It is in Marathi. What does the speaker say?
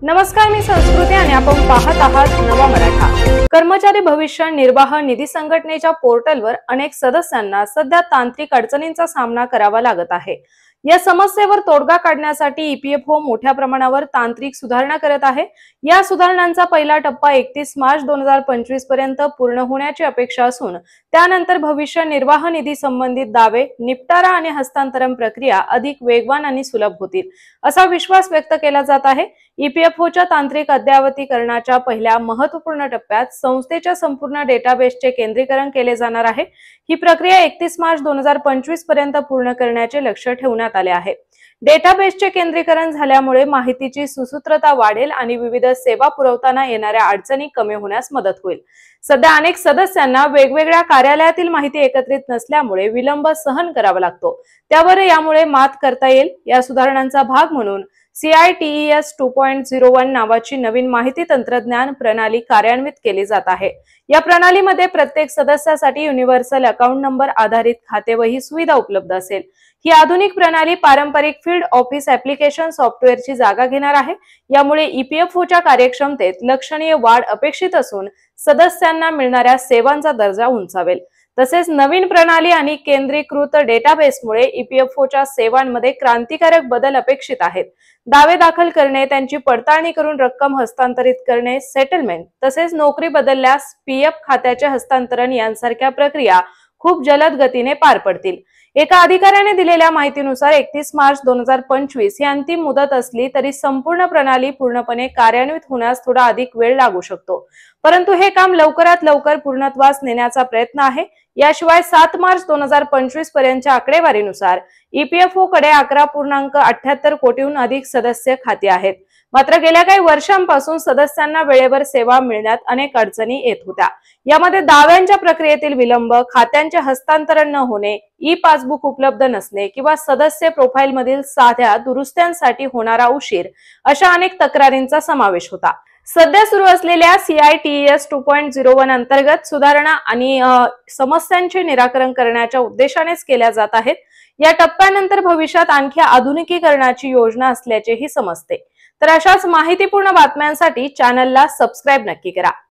नमस्कार, मी संस्कृती आणि आपण पाहत आहात नवा मराठा। कर्मचारी भविष्य निर्वाह निधी संघटनेच्या पोर्टलवर अनेक सदस्यांना सध्या तांत्रिक अडचणींचा सामना करावा लागत आहे। या समस्येवर तोडगा काढण्यासाठी ईपीएफओ मोठ्या प्रमाणावर तांत्रिक सुधारणा करत आहे। या सुधारणांचा पहिला टप्पा 31 मार्च 2025 पर्यंत पूर्ण होण्याची अपेक्षा असून त्यानंतर भविष्य निर्वाह निधी संबंधित दावे, निपटारा आणि हस्तांतरण प्रक्रिया अधिक वेगवान आणि सुलभ होतील, असा विश्वास व्यक्त केला जात आहे। ईपीएफओच्या तांत्रिक अद्ययावतीकरणाच्या पहिल्या महत्त्वपूर्ण टप्प्यात संस्थेच्या संपूर्ण डेटाबेसचे केंद्रीकरण केले जाणार आहे। ही प्रक्रिया 31 मार्च 2025 पर्यंत पूर्ण करण्याचे लक्ष्य ठेवण्यात आले आहे। डेटाबेसचे केंद्रीकरण झाल्यामुळे माहितीची सुसूत्रता वाढेल आणि विविध सेवा पुरवताना येणाऱ्या अडचणी कमी होण्यास मदत होईल। सध्या अनेक सदस्यांना वेगवेगळ्या कार्यालयातील माहिती एकत्रित नसल्यामुळे विलंब सहन करावा लागतो, त्यावर यामुळे मात करता येईल। या सुधारणांचा भाग म्हणून CITES 2.01 नावाची नवीन माहिती तंत्रज्ञान प्रणाली कार्यान्वित केली जात आहे। या प्रणालीमध्ये प्रत्येक सदस्यासाठी युनिव्हर्सल अकाउंट नंबर आधारित खातेवही सुविधा उपलब्ध असेल। ही आधुनिक प्रणाली पारंपरिक फील्ड ऑफिस ऍप्लिकेशन सॉफ्टवेअरची जागा घेणार आहे। यामुळे ईपीएफओच्या कार्यक्षमतेत लक्षणीय वाढ अपेक्षित असून सदस्यांना मिळणाऱ्या सेवांचा दर्जा उंचावेल। तसेच नवीन प्रणाली आणि केंद्रीकृत डेटाबेसमुळे ईपीएफओच्या सेवांमध्ये क्रांतिकारक बदल अपेक्षित आहेत। दावे दाखल करणे, त्यांची पडताळणी करून रक्कम हस्तांतरित करणे, सेटलमेंट, तसेच नोकरी बदलल्यास पीएफ खात्याचे हस्तांतरण यांसारख्या प्रक्रिया खूप जलद गतीने पार पडतील। एका अधिकाऱ्याने दिलेल्या माहितीनुसार 31 मार्च 2025 ही अंतिम मुदत असली तरी संपूर्ण प्रणाली पूर्णपणे कार्यान्वित होण्यास थोडा अधिक वेळ लागू शकतो, परंतु हे काम लवकरात लवकर पूर्णत्वास नेण्याचा प्रयत्न आहे। याशिवाय 7 मार्च 2025 पर्यंतच्या आकडेवारीनुसार ईपीएफओ कडे 11.78 कोटीहून अधिक सदस्य खाती आहेत। मात्र गेल्या काही वर्षांपासून सदस्यांना वेळेवर सेवा मिळण्यात अनेक अडचणी येत होत्या। यामध्ये दाव्यांच्या प्रक्रियेतील विलंब, खात्यांचे हस्तांतरण न होणे, ई पासबुक उपलब्ध नसणे किंवा सदस्य प्रोफाइल मधील साध्या दुरुस्त्यांसाठी होणारा उशीर अशा अनेक तक्रारींचा समावेश होता। सध्या सुरू असलेल्या CITES 2.01 अंतर्गत सुधारणा आणि समस्यांचे निराकरण करण्याच्या उद्देशानेच केल्या जात आहेत। या टप्प्यानंतर भविष्यात आणखी आधुनिकीकरणाची योजना असल्याचेही समजते। तर अशाच माहितीपूर्ण बातम्यांसाठी चॅनलला सबस्क्राइब नक्की करा।